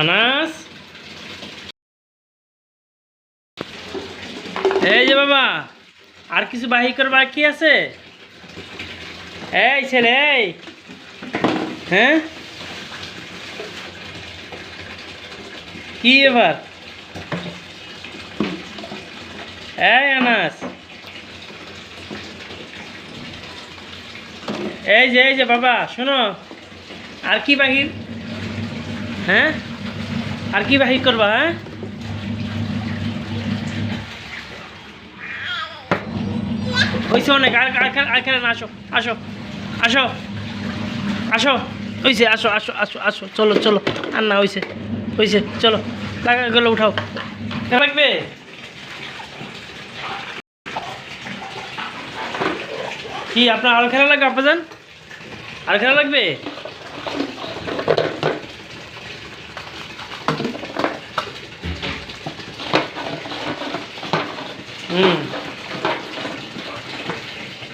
আনাস, এই যে বাবা, আর কিছু বাহি করবার কি আছে? এই ছেলে, এই হ্যাঁ, কি এবার? এই আনাস, এই যে বাবা শোনো, আর কি বাহির? হ্যাঁ, আর কি বাহির করবা? হ্যাঁ, হয়েছে অনেক, আর খেলে না, আসো আসো আসো আসো, হয়েছে, আসো আসো আসো আসো, চলো চলো, আর না, হয়েছে হয়েছে, চলো লাগা গেলো, উঠাও। লাগবে কি আপনার? আর খেলা লাগবে আপনার? আর খেলা লাগবে? হুম।